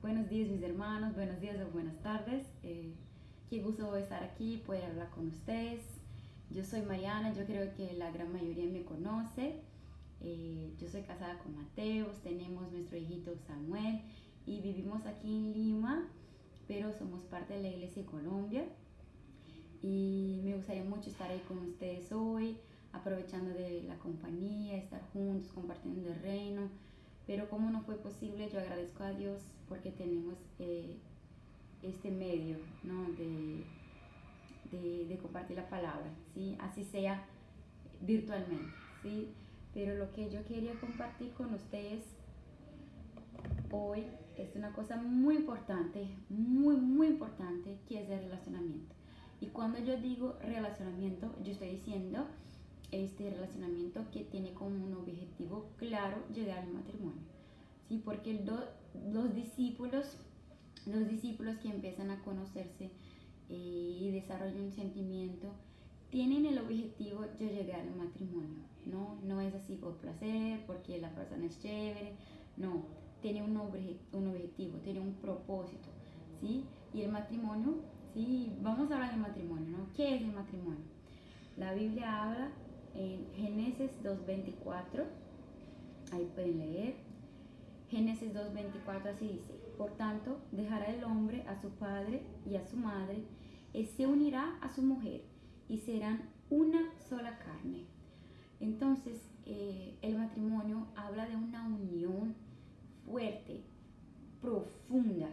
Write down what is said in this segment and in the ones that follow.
Buenos días mis hermanos, buenos días o buenas tardes. Qué gusto estar aquí, poder hablar con ustedes. Yo soy Mariana, yo creo que la gran mayoría me conoce. Yo soy casada con Mateos, tenemos nuestro hijito Samuel y vivimos aquí en Lima, pero somos parte de la Iglesia de Colombia. Y me gustaría mucho estar ahí con ustedes hoy, aprovechando de la compañía, estar juntos, compartiendo el reino. Pero como no fue posible, yo agradezco a Dios porque tenemos este medio, ¿no? de compartir la palabra, ¿sí? Así sea virtualmente, ¿sí? Pero lo que yo quería compartir con ustedes hoy es una cosa muy importante, muy importante, que es el relacionamiento. Y cuando yo digo relacionamiento, yo estoy diciendo este relacionamiento que tiene como un objetivo claro llegar al matrimonio, ¿sí? Porque los discípulos que empiezan a conocerse y desarrollan un sentimiento, tienen el objetivo de llegar al matrimonio, ¿no? No es así por placer, porque la persona es chévere, no, tiene un objetivo, tiene un propósito, ¿sí? Y el matrimonio, ¿sí? Vamos a hablar del matrimonio, ¿no? ¿Qué es el matrimonio? La Biblia habla en Génesis 2:24, ahí pueden leer. Génesis 2:24 así dice: por tanto, dejará el hombre a su padre y a su madre, y se unirá a su mujer, y serán una sola carne. Entonces, el matrimonio habla de una unión fuerte, profunda,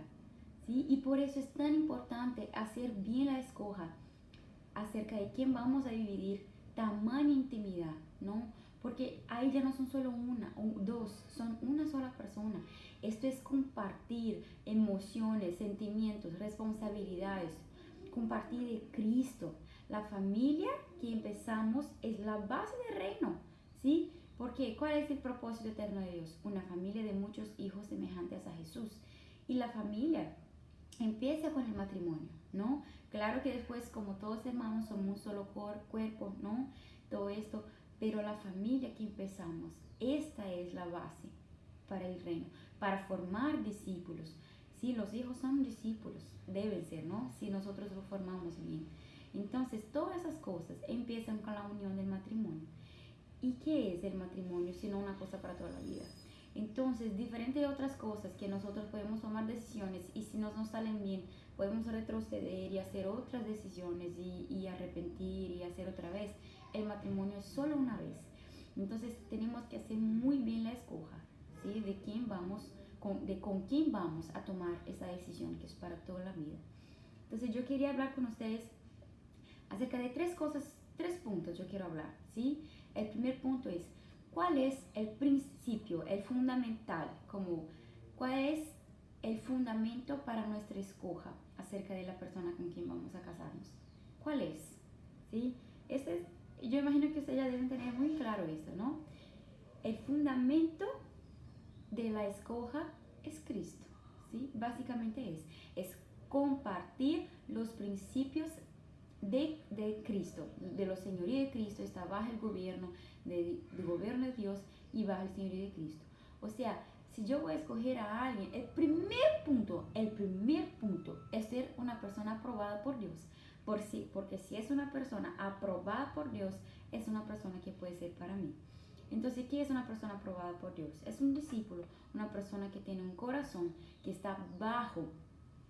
¿sí? Y por eso es tan importante hacer bien la escoja acerca de quién vamos a vivir tamaña intimidad, ¿no? Porque ahí ya no son solo una o dos, son una sola persona. Esto es compartir emociones, sentimientos, responsabilidades, compartir de Cristo. La familia que empezamos es la base del reino, ¿sí? Porque ¿cuál es el propósito eterno de Dios? Una familia de muchos hijos semejantes a Jesús. Y la familia empieza con el matrimonio, ¿no? Claro que después, como todos hermanos, somos un solo cuerpo, ¿no? Todo esto, pero la familia que empezamos, esta es la base para el reino, para formar discípulos. Sí, los hijos son discípulos, deben ser, ¿no? Si nosotros lo formamos bien. Entonces, todas esas cosas empiezan con la unión del matrimonio. ¿Y qué es el matrimonio sino una cosa para toda la vida? Entonces, diferente de otras cosas que nosotros podemos tomar decisiones y si no nos salen bien, podemos retroceder y hacer otras decisiones y arrepentir y hacer otra vez. El matrimonio es solo una vez. Entonces, tenemos que hacer muy bien la escoja, ¿sí? De quién vamos, con quién vamos a tomar esa decisión que es para toda la vida. Entonces, yo quería hablar con ustedes acerca de tres cosas, tres puntos yo quiero hablar, ¿sí? El primer punto es: ¿cuál es el principio, el fundamental, cuál es el fundamento para nuestra escoja acerca de la persona con quien vamos a casarnos? ¿Cuál es? ¿Sí? Yo imagino que ustedes ya deben tener muy claro esto, ¿no? El fundamento de la escoja es Cristo, ¿sí? Básicamente es compartir los principios de Cristo, de la señoría de Cristo, está bajo el gobierno del gobierno de Dios y bajo el señorío de Cristo. O sea, si yo voy a escoger a alguien, el primer punto es ser una persona aprobada por Dios. Porque si es una persona aprobada por Dios, es una persona que puede ser para mí. Entonces, ¿qué es una persona aprobada por Dios? Es un discípulo, una persona que tiene un corazón que está bajo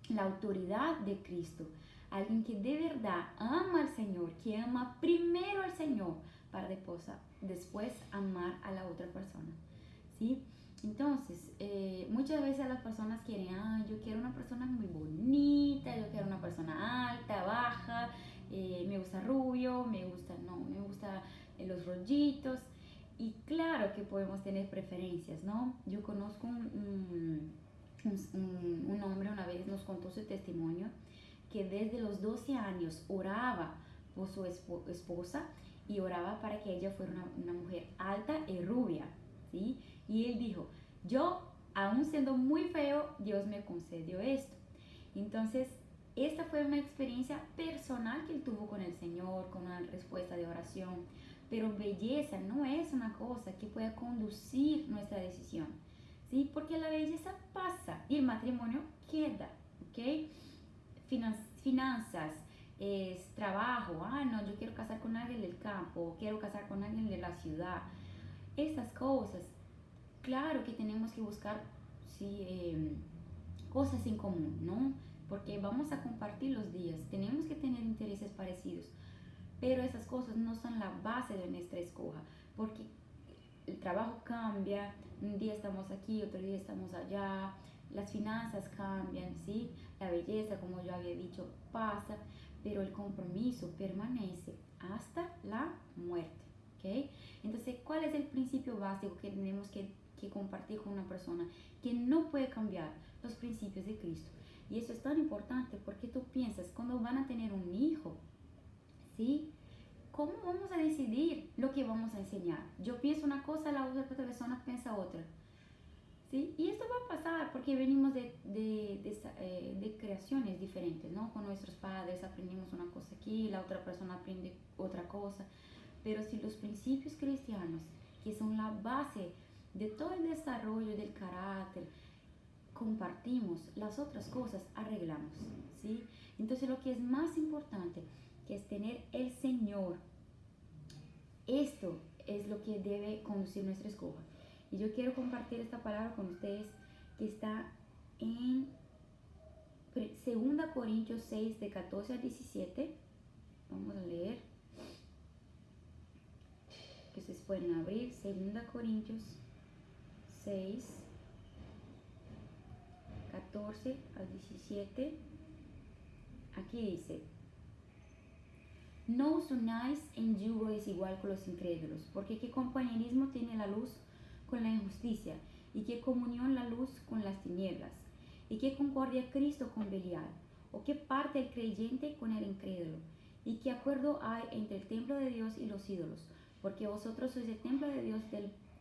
la autoridad de Cristo. Alguien que de verdad ama al Señor, que ama primero al Señor para después amar a la otra persona, ¿sí? Entonces, muchas veces las personas quieren, yo quiero una persona muy bonita, yo quiero una persona alta, baja, me gusta rubio, me gusta los rollitos. Y claro que podemos tener preferencias, ¿no? Yo conozco un hombre, una vez nos contó su testimonio, que desde los 12 años oraba por su esposa y oraba para que ella fuera una mujer alta y rubia, ¿sí? Y él dijo: yo, aún siendo muy feo, Dios me concedió esto. Entonces, esta fue una experiencia personal que él tuvo con el Señor, con una respuesta de oración. Pero belleza no es una cosa que pueda conducir nuestra decisión, ¿sí? Porque la belleza pasa y el matrimonio finanzas, es trabajo. No, yo quiero casar con alguien del campo, quiero casar con alguien de la ciudad. Estas cosas, claro que tenemos que buscar, sí, cosas en común, ¿no? Porque vamos a compartir los días, tenemos que tener intereses parecidos, pero esas cosas no son la base de nuestra escoja, porque el trabajo cambia, un día estamos aquí, otro día estamos allá, las finanzas cambian, ¿sí? La belleza, como yo había dicho, pasa, pero el compromiso permanece hasta la muerte, ¿ok? Entonces, ¿cuál es el principio básico que tenemos que compartir con una persona? Que no puede cambiar los principios de Cristo. Y eso es tan importante porque tú piensas, cuando van a tener un hijo, ¿sí? ¿Cómo vamos a decidir lo que vamos a enseñar? Yo pienso una cosa, la otra persona piensa otra. ¿Sí? Y esto va a pasar porque venimos de creaciones diferentes, ¿no? Con nuestros padres aprendimos una cosa aquí, la otra persona aprende otra cosa. Pero si los principios cristianos, que son la base de todo el desarrollo del carácter, compartimos, las otras cosas arreglamos, ¿sí? Entonces lo que es más importante, que es tener el Señor, esto es lo que debe conducir nuestra escoja. Y yo quiero compartir esta palabra con ustedes que está en 2 Corintios 6, de 14 al 17. Vamos a leer. Que ustedes pueden abrir 2 Corintios 6, 14 al 17. Aquí dice: no os unáis en yugo desigual con los incrédulos, porque qué compañerismo tiene la luz con la injusticia, y qué comunión la luz con las tinieblas, y qué concordia Cristo con Belial, o qué parte el creyente con el incrédulo, y qué acuerdo hay entre el templo de Dios y los ídolos, porque vosotros sois el templo de Dios,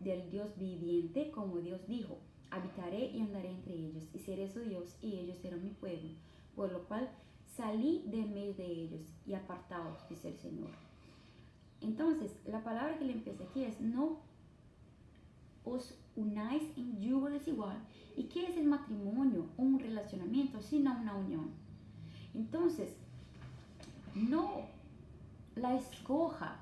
del Dios viviente, como Dios dijo: habitaré y andaré entre ellos, y seré su Dios, y ellos serán mi pueblo, por lo cual salí de en medio de ellos y apartaos, dice el Señor. Entonces, la palabra que le empieza aquí es: no os unáis en yugo desigual. ¿Y qué es el matrimonio o un relacionamiento sino una unión? Entonces, no la escoja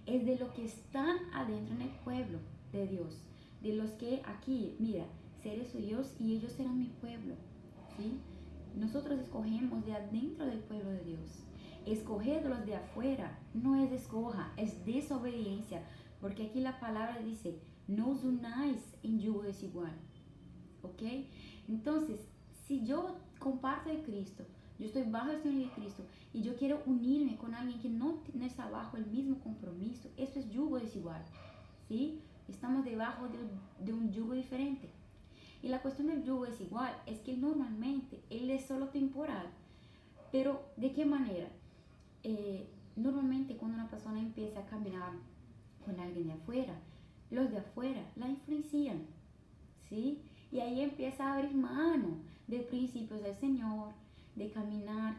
es de lo que están adentro en el pueblo de Dios, de los que aquí, mira, seré su Dios y ellos serán mi pueblo, ¿sí? Nosotros escogemos de adentro del pueblo de Dios. Escoger de los de afuera no es escoja, es desobediencia, porque aquí la palabra dice: no os unáis en yugo desigual, ¿ok? Entonces, si yo comparto de Cristo, yo estoy bajo el Señor de Cristo y yo quiero unirme con alguien que no está bajo el mismo compromiso, eso es yugo desigual, ¿sí? Estamos debajo de un yugo diferente. Y la cuestión del yugo desigual es que normalmente él es solo temporal. Pero, ¿de qué manera? Normalmente cuando una persona empieza a caminar con alguien de afuera, los de afuera la influencian, ¿sí? Y ahí empieza a abrir mano de principios del Señor, de caminar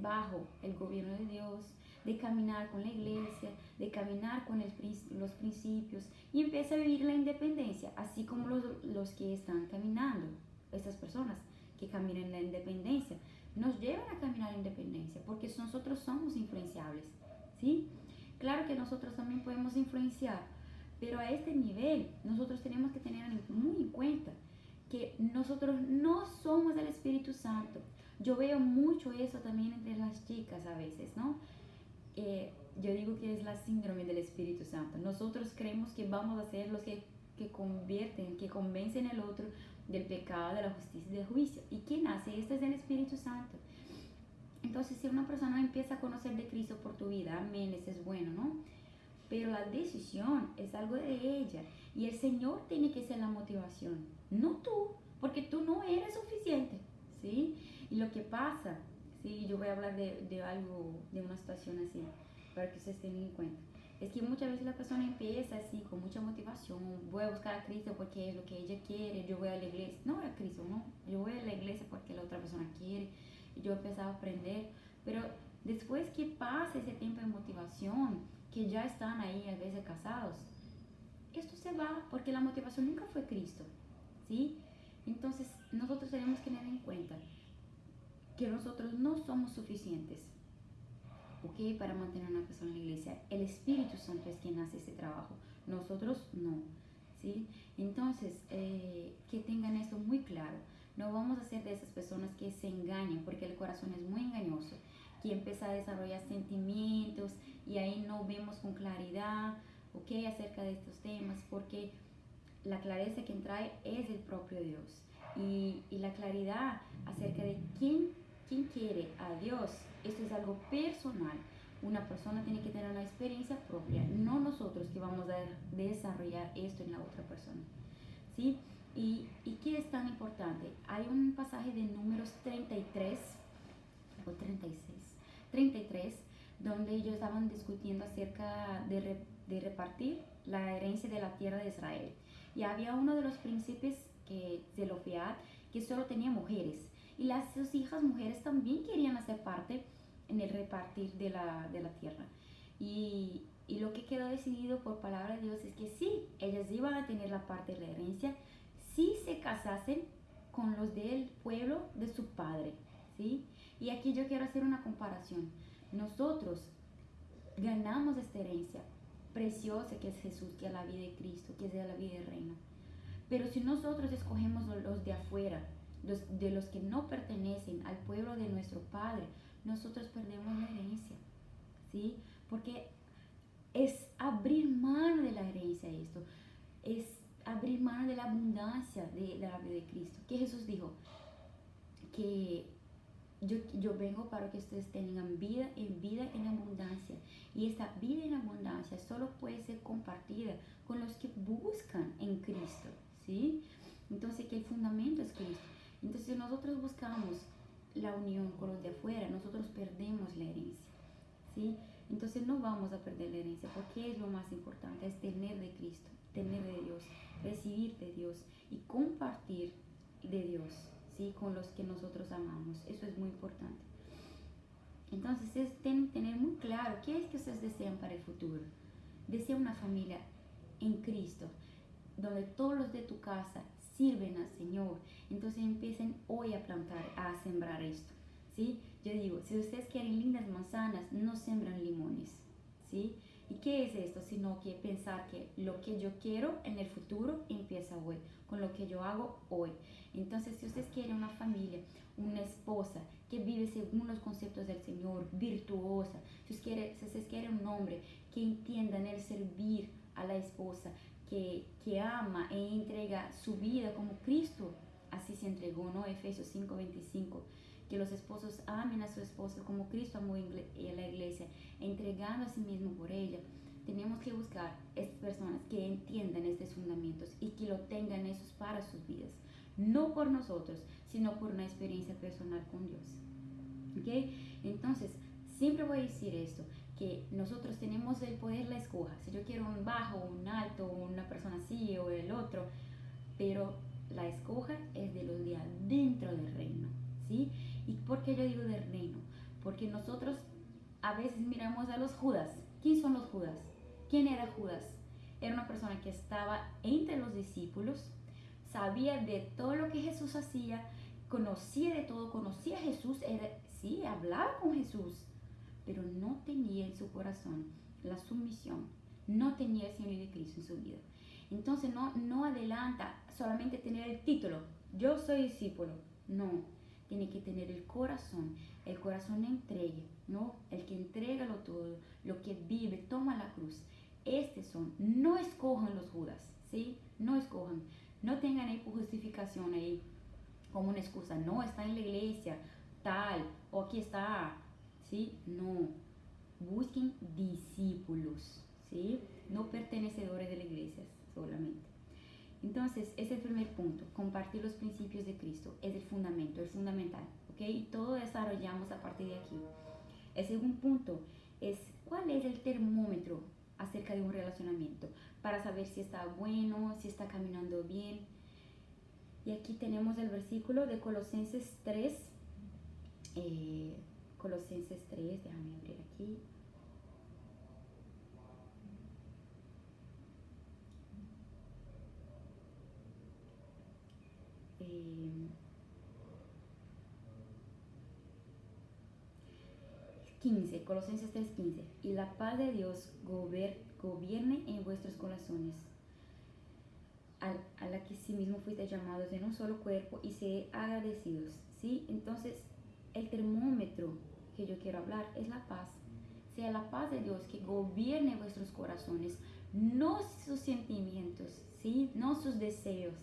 bajo el gobierno de Dios, de caminar con la iglesia, de caminar con los principios, y empieza a vivir la independencia, así como los que están caminando, estas personas que caminan en la independencia, nos llevan a caminar en independencia, porque nosotros somos influenciables, ¿sí? Claro que nosotros también podemos influenciar, pero a este nivel nosotros tenemos que tener muy en cuenta que nosotros no somos el Espíritu Santo. Yo veo mucho eso también entre las chicas a veces, ¿no? Yo digo que es la síndrome del Espíritu Santo. Nosotros creemos que vamos a ser los que convierten, que convencen al otro del pecado, de la justicia y del juicio. ¿Y quién hace esto? Es el Espíritu Santo. Entonces, si una persona empieza a conocer de Cristo por tu vida, amén, eso es bueno, ¿no? Pero la decisión es algo de ella. Y el Señor tiene que ser la motivación, no tú, porque tú no eres suficiente, ¿sí? Y lo que pasa, ¿sí? Yo voy a hablar de algo, de una situación así, para que ustedes tengan en cuenta. Es que muchas veces la persona empieza así, con mucha motivación: voy a buscar a Cristo porque es lo que ella quiere, yo voy a la iglesia. No a Cristo, no. Yo voy a la iglesia porque la otra persona quiere, y yo he empezado a aprender. Pero después que pasa ese tiempo de motivación, que ya están ahí a veces casados, esto se va porque la motivación nunca fue Cristo, ¿sí? Entonces nosotros tenemos que tener en cuenta que nosotros no somos suficientes, ¿ok? Para mantener a una persona en la iglesia. El Espíritu Santo es quien hace ese trabajo, nosotros no, ¿sí? Entonces, que tengan esto muy claro. No vamos a ser de esas personas que se engañan, porque el corazón es muy engañoso, que empieza a desarrollar sentimientos y ahí no vemos con claridad, ¿ok? Acerca de estos temas, porque la clareza que trae es el propio Dios. Y la claridad acerca de quién quiere a Dios, esto es algo personal. Una persona tiene que tener una experiencia propia, no nosotros que vamos a desarrollar esto en la otra persona, ¿sí? ¿Y qué es tan importante? Hay un pasaje de Números 33 o 36, 33, donde ellos estaban discutiendo acerca de repartir la herencia de la tierra de Israel. Y había uno de los príncipes Zelofead, que solo tenía mujeres. Y sus hijas mujeres también querían hacer parte en el repartir de la tierra. Y lo que quedó decidido por palabra de Dios es que sí, ellas iban a tener la parte de la herencia si se casasen con los del pueblo de su padre, ¿sí? Y aquí yo quiero hacer una comparación. Nosotros ganamos esta herencia preciosa que es Jesús, que es la vida de Cristo, que es la vida del reino. Pero si nosotros escogemos los de afuera, de los que no pertenecen al pueblo de nuestro Padre, nosotros perdemos la herencia, ¿sí? Porque es abrir mano de la herencia esto, es abrir mano de la abundancia de la vida de Cristo. Que Jesús dijo que yo vengo para que ustedes tengan vida en abundancia. Y esta vida en abundancia solo puede ser compartida con los que buscan en Cristo, ¿sí? Entonces, que el fundamento es Cristo. Entonces, si nosotros buscamos la unión con los de afuera, nosotros perdemos la herencia, ¿sí? Entonces, no vamos a perder la herencia, porque es lo más importante, es tener de Cristo, tener de Dios, recibir de Dios y compartir de Dios, ¿sí? Con los que nosotros amamos. Eso es muy importante. Entonces, tener muy claro qué es que ustedes desean para el futuro. Desea una familia en Cristo, donde todos los de tu casa sirven al Señor. Entonces empiecen hoy a plantar, a sembrar esto, ¿sí? Yo digo, si ustedes quieren lindas manzanas, no sembran limones, ¿sí? ¿Y qué es esto? Sino que pensar que lo que yo quiero en el futuro empieza hoy, con lo que yo hago hoy. Entonces, si ustedes quieren una familia, una esposa que vive según los conceptos del Señor, virtuosa, si ustedes quieren un hombre que entienda en el servir a la esposa, que ama e entrega su vida como Cristo así se entregó, ¿no? Efesios 5:25, que los esposos amen a su esposa como Cristo amó a la iglesia, entregando a sí mismo por ella. Tenemos que buscar estas personas que entiendan estos fundamentos y que lo tengan esos para sus vidas, no por nosotros, sino por una experiencia personal con Dios, ¿ok? Entonces, siempre voy a decir esto, que nosotros tenemos el poder la escoja, si yo quiero un bajo, un alto, una persona así o el otro, pero la escoja es de los de adentro del reino, ¿sí? ¿Y por qué yo digo del reino? Porque nosotros a veces miramos a los Judas. ¿Quién son los Judas? ¿Quién era Judas? Era una persona que estaba entre los discípulos, sabía de todo lo que Jesús hacía, conocía de todo, conocía a Jesús, sí, hablaba con Jesús, pero no tenía en su corazón la sumisión, no tenía el Señor de Cristo en su vida. Entonces no adelanta solamente tener el título, yo soy discípulo, no, tiene que tener el corazón entregue, ¿no? El que entrega lo todo, lo que vive, toma la cruz. No escojan los Judas, ¿sí? No escojan, no tengan ahí justificación ahí como una excusa, no, está en la iglesia, tal, o aquí está, ¿sí? No, busquen discípulos, ¿sí? No pertenecedores de la iglesia solamente. Entonces, ese es el primer punto, compartir los principios de Cristo, es el fundamento, es fundamental, ¿ok? Y todo desarrollamos a partir de aquí. El segundo punto es, ¿cuál es el termómetro acerca de un relacionamiento? Para saber si está bueno, si está caminando bien. Y aquí tenemos el versículo de Colosenses 3, déjame abrir aquí. 15, Colosenses 3:15. Y la paz de Dios gobierne en vuestros corazones, a la que sí mismo fuiste llamados en un solo cuerpo, y sed agradecidos. ¿Sí? Entonces, el termómetro que yo quiero hablar es la paz. Sea la paz de Dios que gobierne vuestros corazones, no sus sentimientos, ¿sí? No sus deseos,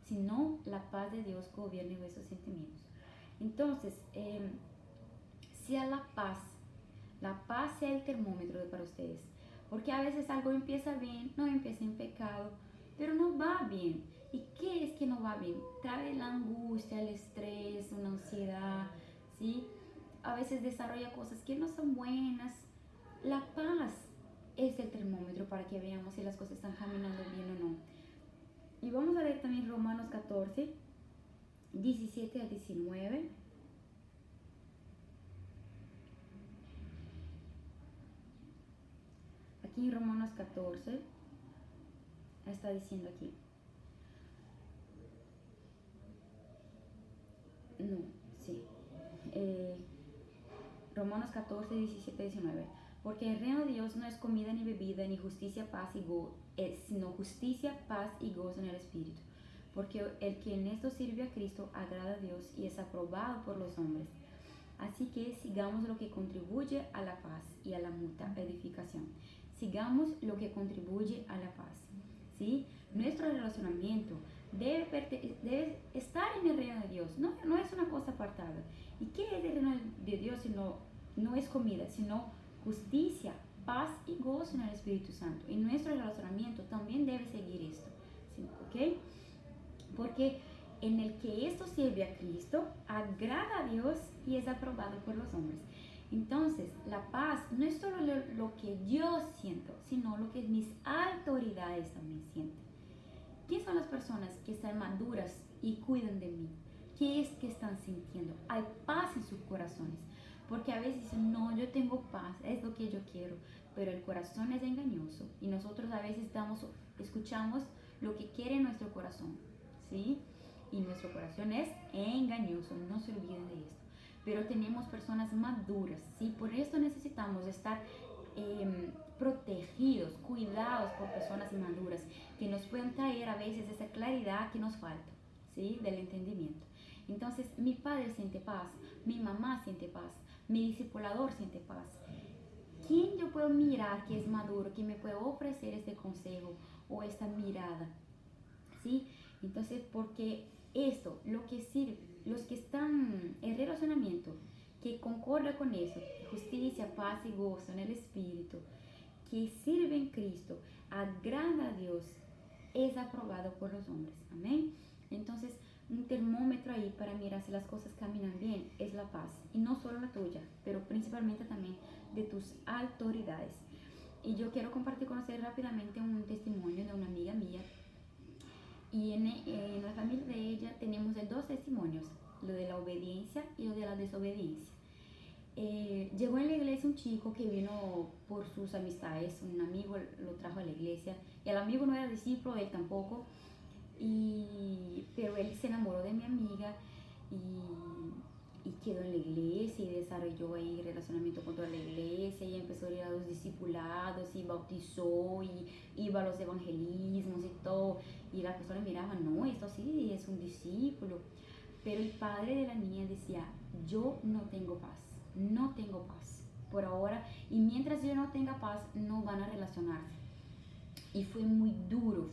sino la paz de Dios gobierne vuestros sentimientos. Entonces, sea la paz sea el termómetro para ustedes, porque a veces algo empieza bien, no empieza en pecado, pero no va bien. ¿Y qué es que no va bien? Trae la angustia, el estrés, una ansiedad, ¿sí? A veces desarrolla cosas que no son buenas. La paz es el termómetro para que veamos si las cosas están caminando bien o no. Y vamos a leer también Romanos 14, 17 a 19. Aquí en Romanos 14 está diciendo aquí. No, sí. Romanos 14, 17, 19. Porque el reino de Dios no es comida ni bebida, ni justicia, paz y gozo, sino justicia, paz y gozo en el Espíritu. Porque el que en esto sirve a Cristo agrada a Dios y es aprobado por los hombres. Así que sigamos lo que contribuye a la paz y a la mutua edificación. Sigamos lo que contribuye a la paz. ¿Sí? Nuestro relacionamiento debe estar en el reino de Dios. No es una cosa apartada. ¿Y qué es el reino de Dios? No es comida, sino justicia, paz y gozo en el Espíritu Santo. Y nuestro relacionamiento también debe seguir esto. ¿Sí? ¿Ok? Porque en el que esto sirve a Cristo, agrada a Dios y es aprobado por los hombres. Entonces, la paz no es solo lo que yo siento, sino lo que mis autoridades también sienten. ¿Quiénes son las personas que están maduras y cuidan de mí? ¿Qué es que están sintiendo? Hay paz en sus corazones. Porque a veces dicen, no, yo tengo paz, es lo que yo quiero. Pero el corazón es engañoso. Y nosotros a veces escuchamos lo que quiere nuestro corazón. ¿Sí? Y nuestro corazón es engañoso, no se olviden de esto. Pero tenemos personas maduras, ¿sí? Por eso necesitamos estar protegidos, cuidados por personas maduras que nos pueden traer a veces esa claridad que nos falta, ¿sí? Del entendimiento. Entonces, mi padre siente paz, mi mamá siente paz, mi discipulador siente paz. ¿Quién yo puedo mirar que es maduro, que me puede ofrecer este consejo o esta mirada? ¿Sí? Entonces, porque esto, lo que sirve, los que están en relacionamiento, que concorda con eso, justicia, paz y gozo en el Espíritu, que sirve en Cristo, agrada a Dios, es aprobado por los hombres. Amén. Entonces, un termómetro ahí para mirar si las cosas caminan bien es la paz. Y no solo la tuya, pero principalmente también de tus autoridades. Y yo quiero compartir con ustedes rápidamente un testimonio de una amiga mía. Y en la familia de ella tenemos dos testimonios, lo de la obediencia y lo de la desobediencia. Llegó en la iglesia un chico que vino por sus amistades, un amigo lo trajo a la iglesia, y el amigo no era discípulo, él tampoco, pero él se enamoró de mi amiga y quedó en la iglesia y desarrolló ahí relacionamiento con toda la iglesia y empezó a ir a los discipulados y bautizó y iba a los evangelismos y todo, y la persona miraba, no, esto sí es un discípulo, pero el padre de la niña decía, yo no tengo paz por ahora, y mientras yo no tenga paz no van a relacionarse. Y fue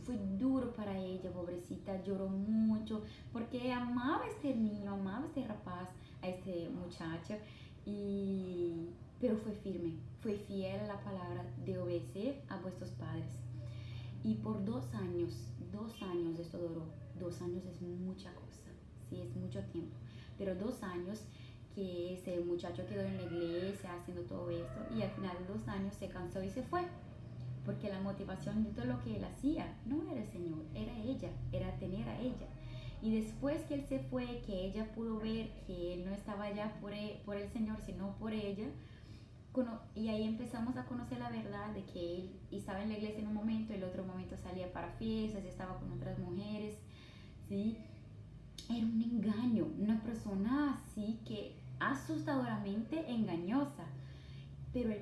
fue duro para ella, pobrecita, lloró mucho, porque amaba a este niño, amaba a este rapaz, a este muchacho, pero fue firme, fue fiel a la palabra de obedecer a vuestros padres. Y por 2 años esto duró. 2 años es mucha cosa, sí, es mucho tiempo, pero 2 años que ese muchacho quedó en la iglesia haciendo todo esto, y al final de 2 años se cansó y se fue. Porque la motivación de todo lo que él hacía no era el Señor, era ella, era tener a ella. Y después que él se fue, que ella pudo ver que él no estaba allá por el Señor, sino por ella, y ahí empezamos a conocer la verdad de que él estaba en la iglesia en un momento, el otro momento salía para fiestas, estaba con otras mujeres, ¿sí? Era un engaño, una persona así que asustadoramente engañosa. pero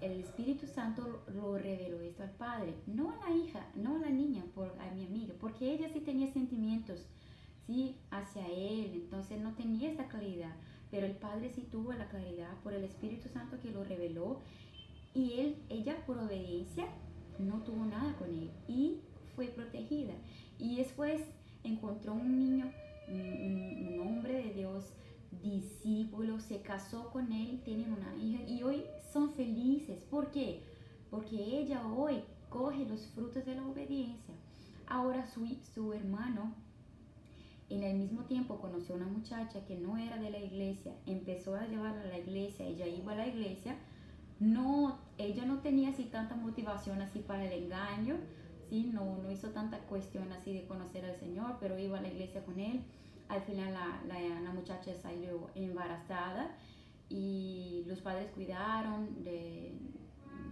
el Espíritu Santo lo reveló esto al padre, no a la hija, no a la niña, a mi amiga, porque ella sí tenía sentimientos, sí, hacia él, entonces no tenía esta claridad, pero el padre sí tuvo la claridad por el Espíritu Santo que lo reveló, y ella por obediencia no tuvo nada con él y fue protegida. Y después encontró un niño, un hombre de Dios, discípulo, se casó con él, tienen una hija y hoy son felices. ¿Por qué? Porque ella hoy coge los frutos de la obediencia. Ahora su hermano en el mismo tiempo conoció a una muchacha que no era de la iglesia, empezó a llevarla a la iglesia, ella iba a la iglesia. No, ella no tenía así tanta motivación así para el engaño, ¿sí? No hizo tanta cuestión así de conocer al Señor, pero iba a la iglesia con él. Al final la muchacha salió embarazada y los padres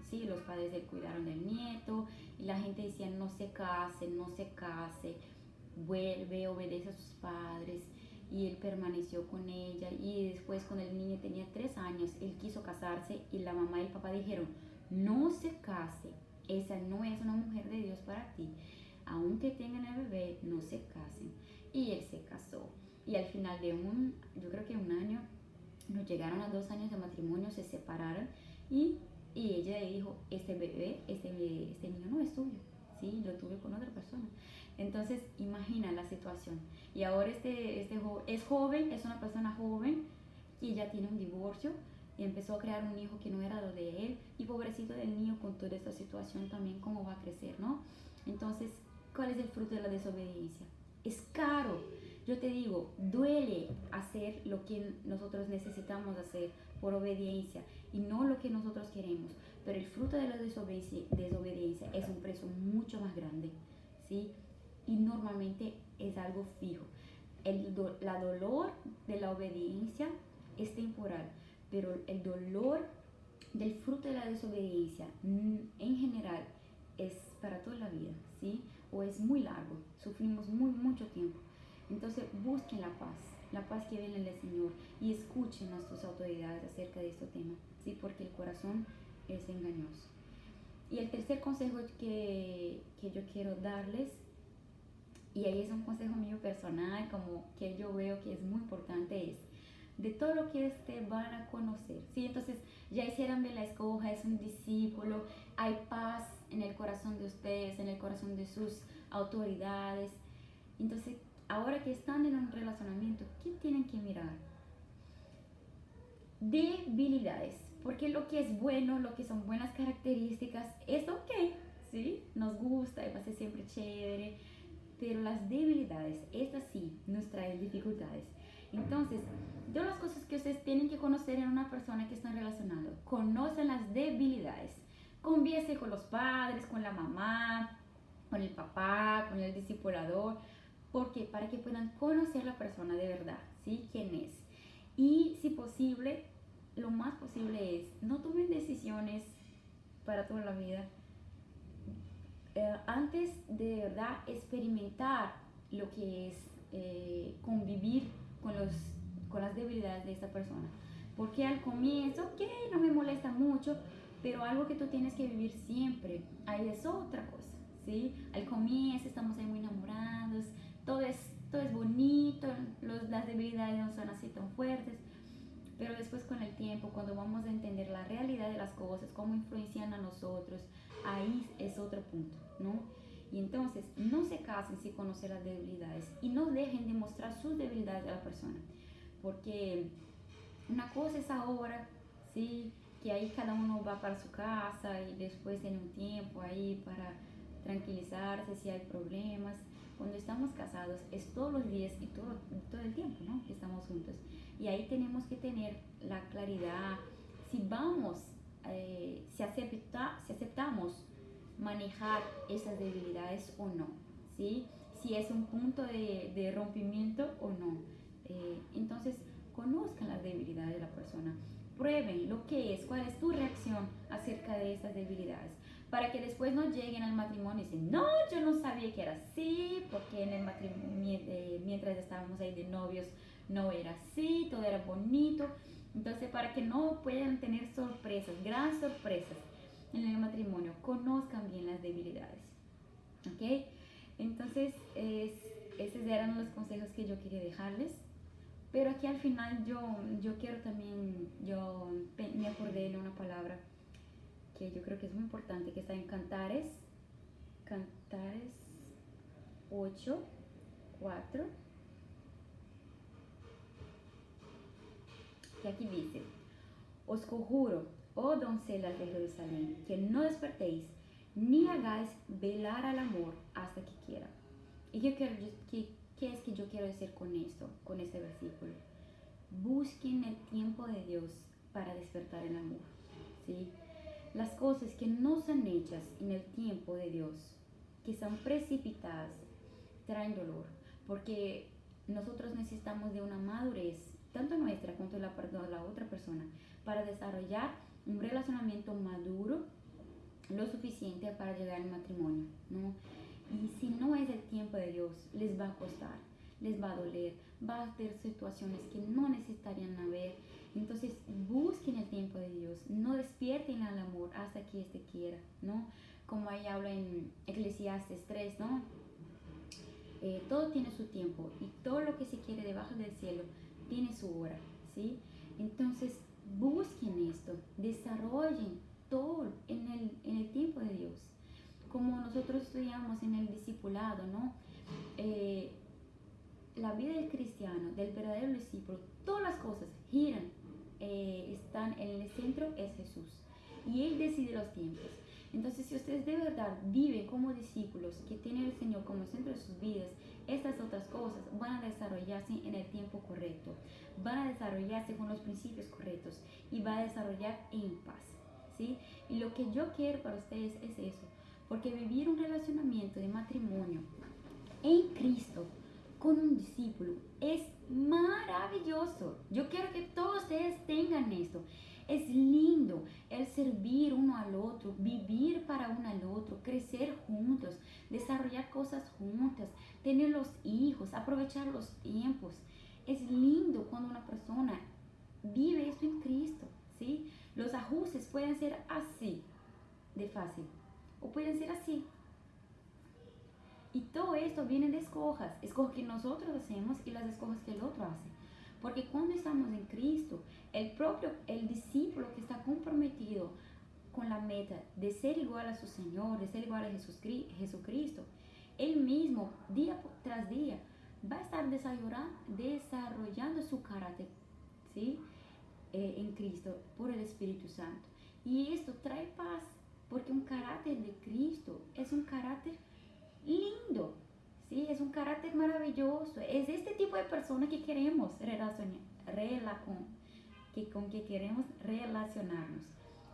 sí, los padres cuidaron del nieto y la gente decía no se case, no se case, vuelve, obedece a sus padres. Y él permaneció con ella y después cuando el niño tenía 3 años, él quiso casarse y la mamá y el papá dijeron, no se case, esa no es una mujer de Dios para ti, aunque tengan el bebé, no se casen. Y él se casó y al final de yo creo que un año, nos llegaron a 2 años de matrimonio, se separaron y ella le dijo, este niño no es tuyo, ¿sí? Lo tuve con otra persona. Entonces, imagina la situación. Y ahora es joven, es una persona joven y ya tiene un divorcio y empezó a crear un hijo que no era lo de él. Y pobrecito del niño con toda esta situación también, cómo va a crecer, ¿no? Entonces, ¿cuál es el fruto de la desobediencia? Es caro. Yo te digo, duele hacer lo que nosotros necesitamos hacer por obediencia y no lo que nosotros queremos. Pero el fruto de la desobediencia es un precio mucho más grande, ¿sí? Y normalmente es algo fijo. La dolor de la obediencia es temporal, pero el dolor del fruto de la desobediencia en general es para toda la vida, ¿sí? O es muy largo, sufrimos mucho tiempo. Entonces busquen la paz que viene del Señor y escuchen a sus autoridades acerca de este tema, ¿sí? Porque el corazón es engañoso. Y el tercer consejo que yo quiero darles, y ahí es un consejo mío personal, como que yo veo que es muy importante, es de todo lo que van a conocer, ¿sí? Entonces ya hicieron de la escoja, es un discípulo, hay paz en el corazón de ustedes, en el corazón de sus autoridades. Entonces, ahora que están en un relacionamiento, ¿qué tienen que mirar? Debilidades, porque lo que es bueno, lo que son buenas características, es ok, ¿sí? Nos gusta y va a ser siempre chévere, pero las debilidades, estas sí, nos traen dificultades. Entonces, de las cosas que ustedes tienen que conocer en una persona que están relacionando, conocen las debilidades, conviese con los padres, con la mamá, con el papá, con el discipulador, porque para que puedan conocer la persona de verdad, ¿sí? ¿Quién es? Y si posible, lo más posible es, no tomen decisiones para toda la vida, antes de verdad experimentar lo que es convivir con las debilidades de esta persona. Porque al comienzo, ok, no me molesta mucho, pero algo que tú tienes que vivir siempre, ahí es otra cosa, ¿sí? Al comienzo estamos ahí muy enamorados, todo es bonito, las debilidades no son así tan fuertes, pero después con el tiempo, cuando vamos a entender la realidad de las cosas, cómo influencian a nosotros, ahí es otro punto, ¿no? Y entonces, no se casen sin conocer las debilidades y no dejen de mostrar sus debilidades a la persona, porque una cosa es ahora, ¿sí? Que ahí cada uno va para su casa y después tiene un tiempo ahí para tranquilizarse si hay problemas. Cuando estamos casados es todos los días y todo el tiempo, ¿no? Que estamos juntos. Y ahí tenemos que tener la claridad si si aceptamos manejar esas debilidades o no, ¿sí? Si es un punto de rompimiento o no. Entonces, conozcan las debilidades de la persona, prueben lo que es, cuál es tu reacción acerca de esas debilidades, para que después no lleguen al matrimonio y dicen, no, yo no sabía que era así, porque en el matrimonio, mientras estábamos ahí de novios, no era así, todo era bonito, Entonces, para que no puedan tener sorpresas, grandes sorpresas en el matrimonio, conozcan bien las debilidades. ¿Ok? Entonces, esos eran los consejos que yo quería dejarles. Pero aquí al final yo quiero también, me acordé de una palabra que yo creo que es muy importante, que está en Cantares 8, 4, que aquí dice: os conjuro, oh doncellas de Jerusalén, que no despertéis, ni hagáis velar al amor hasta que quiera. ¿Y qué es que yo quiero decir con esto, con este versículo? Busquen el tiempo de Dios para despertar el amor, ¿sí? Las cosas que no son hechas en el tiempo de Dios, que son precipitadas, traen dolor, porque nosotros necesitamos de una madurez, tanto nuestra como la otra persona, para desarrollar un relacionamiento maduro, lo suficiente para llegar al matrimonio, ¿no? Y si no es el tiempo de Dios, les va a costar, les va a doler, va a haber situaciones que no necesitarían haber. Entonces busquen el tiempo de Dios, no despierten al amor hasta que éste quiera, ¿no? Como ahí habla en Eclesiastes 3, ¿no? Todo tiene su tiempo y todo lo que se quiere debajo del cielo tiene su hora, ¿sí? Entonces busquen esto, desarrollen todo en el tiempo de Dios. Como nosotros estudiamos en el discipulado, ¿no? La vida del cristiano, del verdadero discípulo, todas las cosas giran, están en el centro, es Jesús. Y Él decide los tiempos. Entonces, si ustedes de verdad viven como discípulos que tienen el Señor como centro de sus vidas, estas otras cosas van a desarrollarse en el tiempo correcto, van a desarrollarse con los principios correctos y va a desarrollar en paz, ¿sí? Y lo que yo quiero para ustedes es eso, porque vivir un relacionamiento de matrimonio en Cristo con un discípulo es maravilloso. Yo quiero que todos ustedes tengan esto. Es lindo el servir uno al otro, vivir para uno al otro, crecer juntos, desarrollar cosas juntas, tener los hijos, aprovechar los tiempos. Es lindo cuando una persona vive esto en Cristo, ¿sí? Los ajustes pueden ser así de fácil o pueden ser así. Y todo esto viene de escojas que nosotros hacemos y las escojas que el otro hace. Porque cuando estamos en Cristo, el discípulo que está comprometido con la meta de ser igual a su Señor, de ser igual a Jesucristo, él mismo, día tras día, va a estar desarrollando su carácter, ¿sí? En Cristo, por el Espíritu Santo. Y esto trae paz, porque un carácter de Cristo es un carácter lindo, ¿sí? Es un carácter maravilloso. Es este tipo de persona que queremos con que queremos relacionarnos.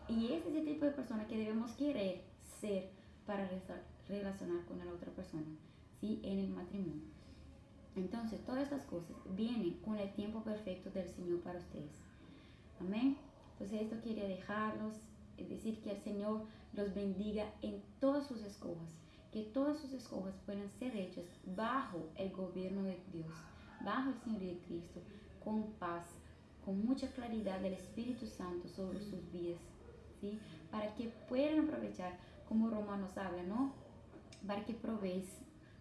Y es ese tipo de persona que debemos querer ser para relacionar con la otra persona, ¿sí? En el matrimonio. Entonces, todas estas cosas vienen con el tiempo perfecto del Señor para ustedes. Amén. Entonces, esto quería dejarlos, es decir, que el Señor los bendiga en todas sus escojas, que todas sus escojas puedan ser hechas bajo el gobierno de Dios, bajo el Señor de Cristo, con paz, con mucha claridad del Espíritu Santo sobre sus vidas, ¿sí? Para que puedan aprovechar, como Romanos habla, ¿no? Para que probéis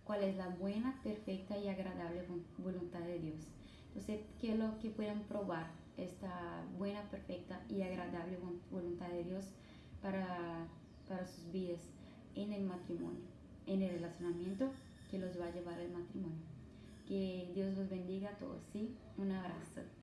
cuál es la buena, perfecta y agradable voluntad de Dios. Entonces, que puedan probar esta buena, perfecta y agradable voluntad de Dios para sus vidas en el matrimonio, en el relacionamiento que los va a llevar al matrimonio. Que Dios los bendiga a todos, ¿sí? Un abrazo.